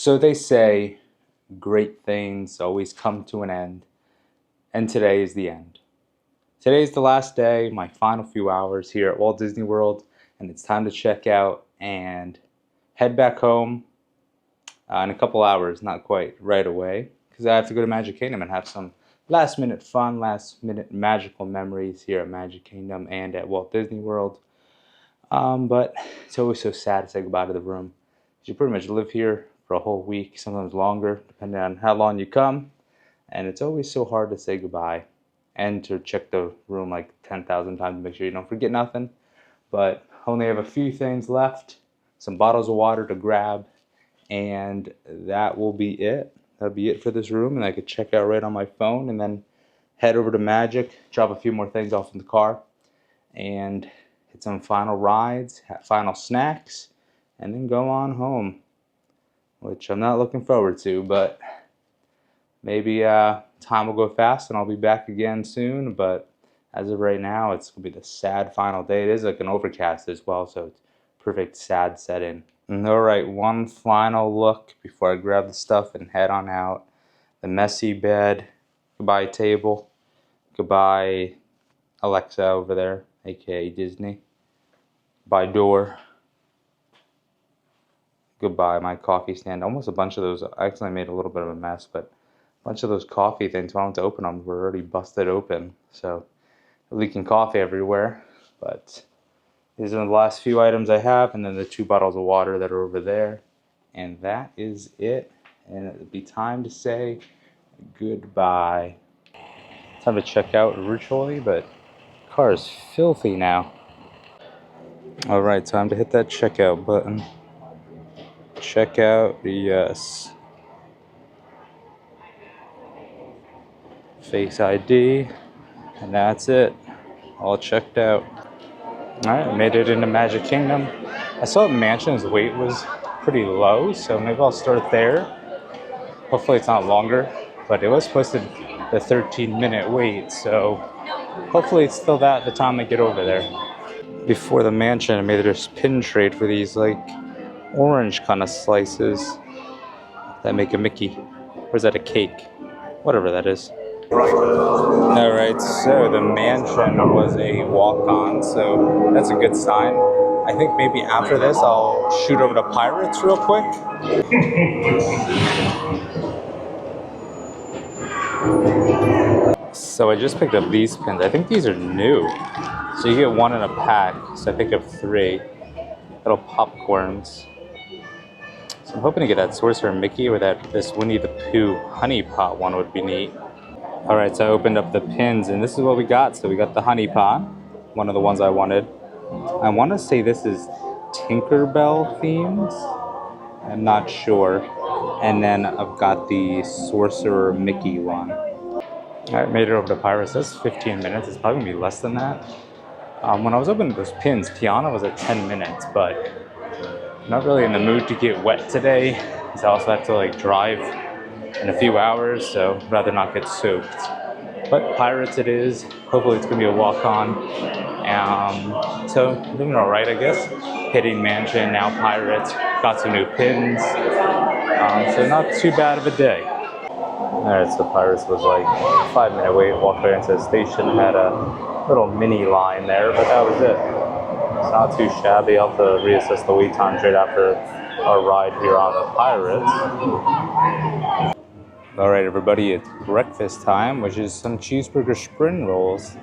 So they say great things always come to an end, and today is the end. Today is the last day, my final few hours here at Walt Disney World, and it's time to check out and head back home in a couple hours, not quite right away, because I have to go to Magic Kingdom and have some last minute fun, last minute magical memories here at Magic Kingdom and at Walt Disney World. But it's always so sad to say goodbye to the room. You pretty much live here for a whole week, sometimes longer, depending on how long you come. And it's always so hard to say goodbye and to check the room like 10,000 times to make sure you don't forget nothing. But only have a few things left, some bottles of water to grab, and that will be it. That'll be it for this room, and I could check out right on my phone and then head over to Magic, drop a few more things off in the car, and hit some final rides, final snacks, and then go on home, which I'm not looking forward to, but maybe time will go fast and I'll be back again soon. But as of right now, it's going to be the sad final day. It is like an overcast as well, so it's perfect sad setting. Alright, one final look before I grab the stuff and head on out. The messy bed. Goodbye table. Goodbye Alexa over there, aka Disney. Goodbye door. Goodbye my coffee stand. Almost a bunch of those. I actually made a little bit of a mess, but a bunch of those coffee things, when I went to open them, were already busted open. So leaking coffee everywhere. But these are the last few items I have, and then the 2 bottles of water that are over there. And that is it. And it'll be time to say goodbye. Time to check out originally, but the car is filthy now. Alright, time to hit that checkout button. Checkout, yes. Face ID, and that's it. All checked out. Alright, made it into Magic Kingdom. I saw Mansion's wait was pretty low, so maybe I'll start there. Hopefully it's not longer, but it was posted the 13-minute wait, so hopefully it's still that the time I get over there. Before the Mansion, I made this pin trade for these like orange kind of slices that make a Mickey. Or is that a cake? Whatever that is. Alright, so the Mansion was a walk-on, so that's a good sign. I think maybe after this I'll shoot over to Pirates real quick. So I just picked up these pins. I think these are new. So you get 1 in a pack, so I picked up 3 little popcorns. So I'm hoping to get that Sorcerer Mickey or this Winnie the Pooh Honey Pot one would be neat. Alright, so I opened up the pins, and this is what we got. So we got the Honey Pot, one of the ones I wanted. I want to say this is Tinkerbell themed. I'm not sure. And then I've got the Sorcerer Mickey one. Alright, made it over to Pirates. That's 15 minutes. It's probably going to be less than that. When I was opening those pins, Tiana was at 10 minutes, but I'm not really in the mood to get wet today. I also have to like drive in a few hours, so I'd rather not get soaked. But Pirates it is. Hopefully it's going to be a walk-on. So doing alright, I guess. Hitting Mansion, now Pirates. Got some new pins. So not too bad of a day. Alright, so Pirates was like a 5-minute wait. Walked right into the station. Had a little mini line there, but that was it. It's not too shabby. I'll have to reassess the wait times right after our ride here on the Pirates. Alright everybody, it's breakfast time, which is some cheeseburger spring rolls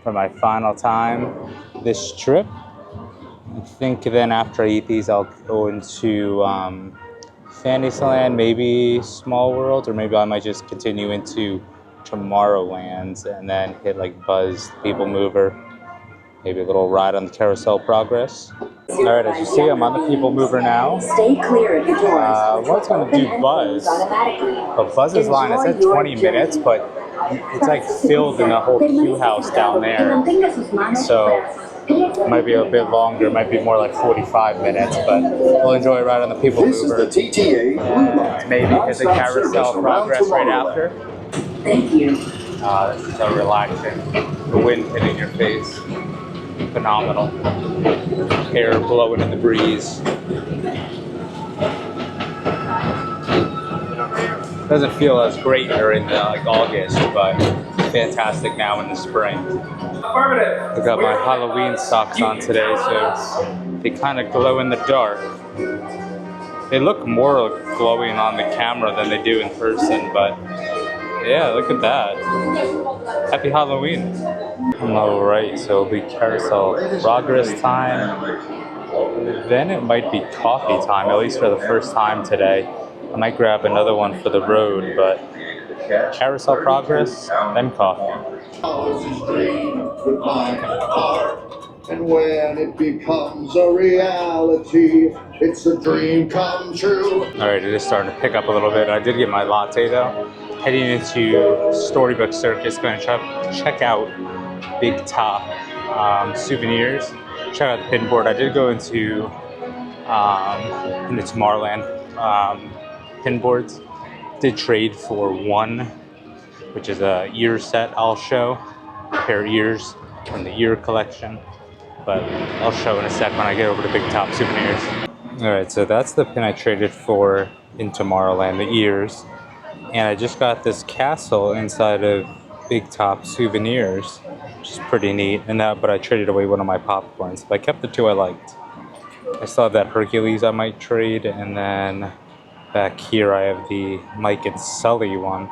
for my final time this trip. I think then after I eat these, I'll go into Fantasyland, maybe Small World, or maybe I might just continue into Tomorrowland and then hit like Buzz, People Mover. Maybe a little ride on the Carousel Progress. Alright, as you see, I'm on the People Mover now. Stay clear of the doors. I was going to do Buzz, but Buzz's line is at 20 minutes, but it's like filled in the whole queue house down there. So it might be a bit longer, it might be more like 45 minutes, but we'll enjoy a ride on the People Mover. This is the TTA. Maybe hit the Carousel Progress right after. Thank you. This is so relaxing. The wind hitting your face. Phenomenal. Hair blowing in the breeze. Doesn't feel as great during like August, but fantastic now in the spring. I got my Halloween socks on today, so they kind of glow in the dark. They look more glowing on the camera than they do in person, but yeah, look at that. Happy Halloween. Alright, so it'll be carousel progress time. Then it might be coffee time, at least for the first time today. I might grab another one for the road, but carousel progress, then coffee. And when it becomes a reality, it's a dream come true. Alright, it is starting to pick up a little bit. I did get my latte though. Heading into Storybook Circus, going to check out Big Top souvenirs. Check out the pin board. I did go into Tomorrowland pin boards. Did trade for one, which is a ear set I'll show. A pair of ears from the ear collection. But I'll show in a sec when I get over to Big Top Souvenirs. Alright, so that's the pin I traded for in Tomorrowland, the ears. And I just got this castle inside of Big Top Souvenirs, which is pretty neat. And but I traded away one of my popcorns. But I kept the two I liked. I still have that Hercules I might trade, and then back here I have the Mike and Sully one.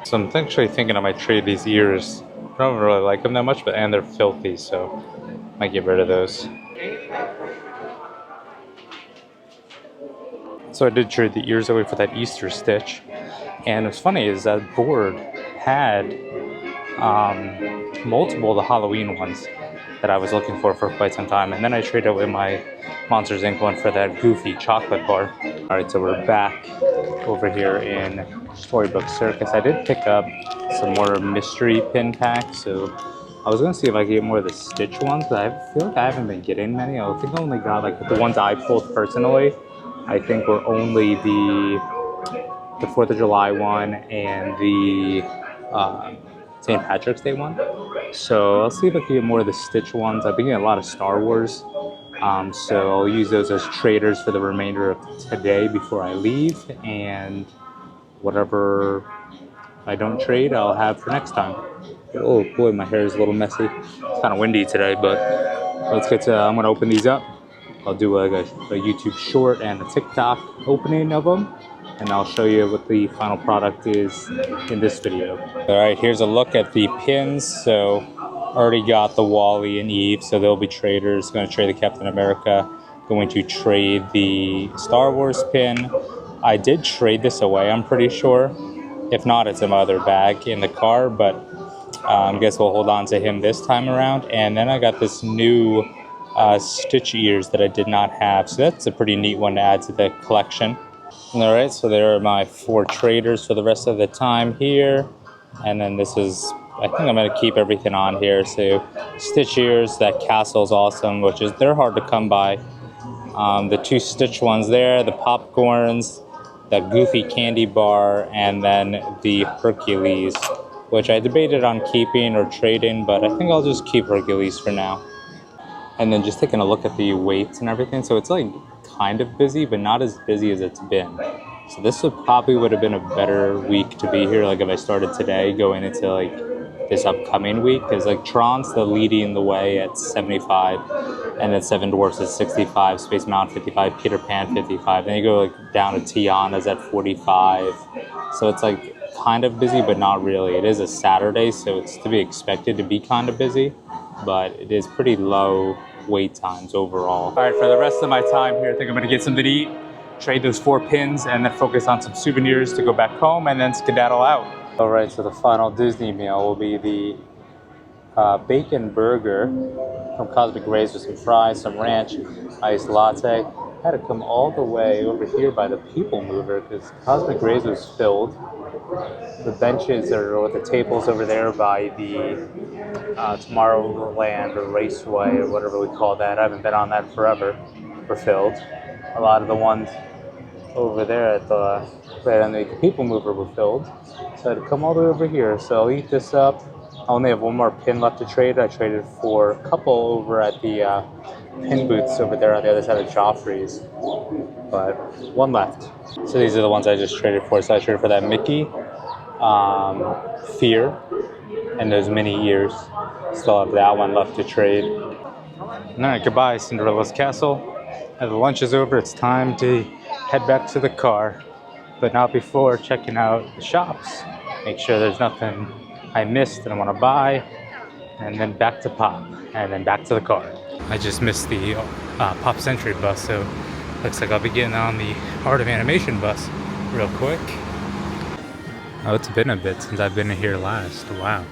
So I'm actually thinking I might trade these ears. I don't really like them that much, and they're filthy, so I might get rid of those. So I did trade the ears away for that Easter Stitch. And what's funny is that board had multiple of the Halloween ones that I was looking for quite some time. And then I traded away my Monsters Inc. one for that goofy chocolate bar. Alright, so we're back over here in Storybook Circus. I did pick up some more mystery pin packs, so I was going to see if I could get more of the Stitch ones, but I feel like I haven't been getting many. I think I only got like the ones I pulled personally. I think were only the 4th of July one and the St. Patrick's Day one. So I'll see if I can get more of the Stitch ones. I've been getting a lot of Star Wars. So I'll use those as traders for the remainder of today before I leave. And whatever I don't trade, I'll have for next time. Oh boy, my hair is a little messy. It's kind of windy today, but let's get to, I'm going to open these up. I'll do a YouTube short and a TikTok opening of them. And I'll show you what the final product is in this video. Alright, here's a look at the pins. So, already got the Wally and Eve, so they'll be traders. Going to trade the Captain America. Going to trade the Star Wars pin. I did trade this away, I'm pretty sure. If not, it's in my other bag in the car, but I guess we'll hold on to him this time around. And then I got this new Stitch ears that I did not have. So that's a pretty neat one to add to the collection. Alright, so there are my 4 traders for the rest of the time here. And then this is, I think I'm going to keep everything on here. So Stitch ears, that castle's awesome, which is, they're hard to come by. The 2 Stitch ones there, the popcorns, the goofy candy bar, and then the Hercules, which I debated on keeping or trading, but I think I'll just keep Hercules for now. And then just taking a look at the weights and everything. So it's like kind of busy, but not as busy as it's been. So this would have been a better week to be here, like if I started today going into like this upcoming week, because like Tron's the leading the way at 75, and then Seven Dwarfs is 65, Space Mountain 55, Peter Pan 55. Then you go like down to Tiana's at 45. So it's like kind of busy, but not really. It is a Saturday, so it's to be expected to be kind of busy, but it is pretty low wait times overall. All right, for the rest of my time here, I think I'm gonna get something to eat, trade those 4 pins, and then focus on some souvenirs to go back home and then skedaddle out. All right, so the final Disney meal will be the bacon burger from Cosmic Rays with some fries, some ranch, iced latte. I had to come all the way over here by the People Mover because Cosmic Rays was filled. The benches or the tables over there by the Tomorrowland or Raceway or whatever we call that. I haven't been on that forever. Were filled. A lot of the ones over there at the right on the People Mover were filled. So I had to come all the way over here. So I'll eat this up. I only have one more pin left to trade. I traded for a couple over at the pin booths over there on the other side of Joffrey's. but one left. So these are the ones I just traded for. So I traded for that Mickey, Fear, and those mini ears. Still have that one left to trade. Alright, goodbye Cinderella's Castle. Now the lunch is over, it's time to head back to the car. But not before checking out the shops. Make sure there's nothing I missed that I want to buy. And then back to Pop. And then back to the car. I just missed the Pop Century bus, so looks like I'll be getting on the Art of Animation bus real quick. Oh, it's been a bit since I've been here last. Wow.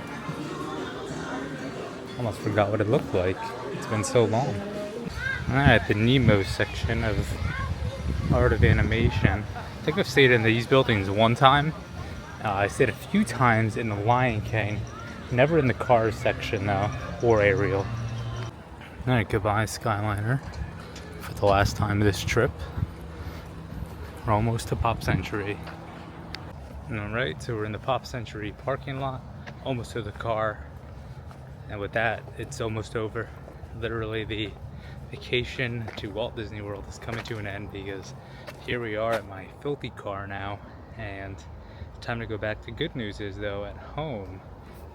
Almost forgot what it looked like. It's been so long. Alright, the Nemo section of Art of Animation. I think I've stayed in these buildings one time. I stayed a few times in the Lion King. Never in the Cars section though, or Ariel. Alright, goodbye Skyliner. For the last time of this trip. We're almost to Pop Century. Alright, so we're in the Pop Century parking lot. Almost to the car. And with that, it's almost over. Literally the vacation to Walt Disney World is coming to an end because here we are at my filthy car now, and it's time to go back. The good news is though, at home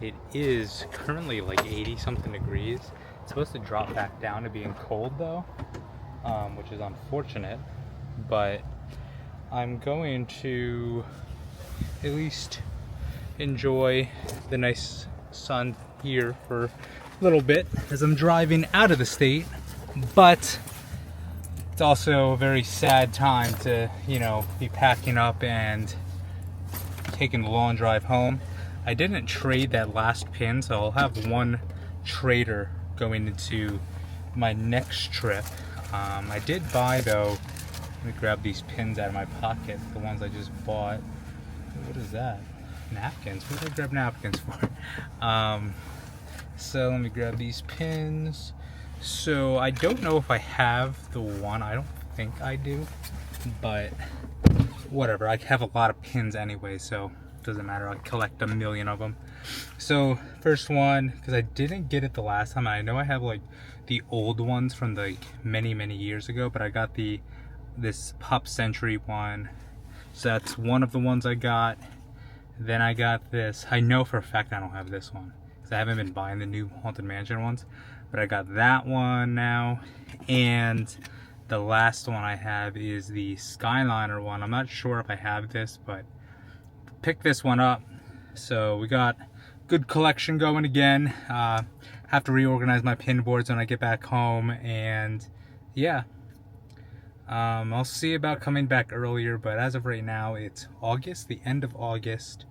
it is currently like 80 something degrees. It's supposed to drop back down to being cold though, which is unfortunate, but I'm going to at least enjoy the nice sun here for a little bit as I'm driving out of the state. But it's also a very sad time to, you know, be packing up and taking the long drive home. I didn't trade that last pin, so I'll have one trader going into my next trip. I did buy though, let me grab these pins out of my pocket, the ones I just bought. What is that? Napkins. What did I grab napkins for? So let me grab these pins. So I don't know if I have the one. I don't think I do, but whatever. I have a lot of pins anyway, so it doesn't matter. I'll collect a million of them. So first one, because I didn't get it the last time. I know I have like the old ones from like many years ago, but I got this Pop Century one. So that's one of the ones I got. Then I got this. I know for a fact I don't have this one because I haven't been buying the new Haunted Mansion ones, but I got that one now. And the last one I have is the Skyliner one. I'm not sure if I have this, but picked this one up. So we got good collection going again. Have to reorganize my pin boards when I get back home, and yeah. I'll see about coming back earlier, but as of right now, it's August, the end of August.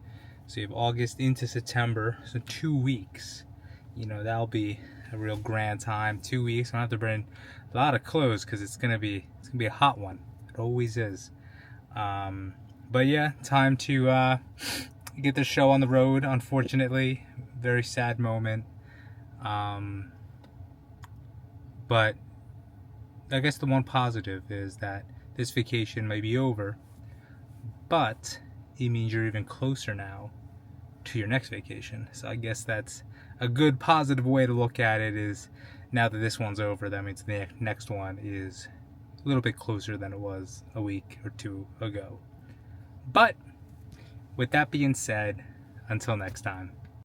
So you have August into September, so 2 weeks. You know, that'll be a real grand time. 2 weeks. I don't have to bring a lot of clothes because it's gonna be a hot one. It always is. But yeah, time to get the show on the road. Unfortunately, very sad moment. But I guess the one positive is that this vacation may be over, but it means you're even closer now to your next vacation. So I guess that's a good positive way to look at it, is now that this one's over, that means the next one is a little bit closer than it was a week or two ago. But with that being said, until next time.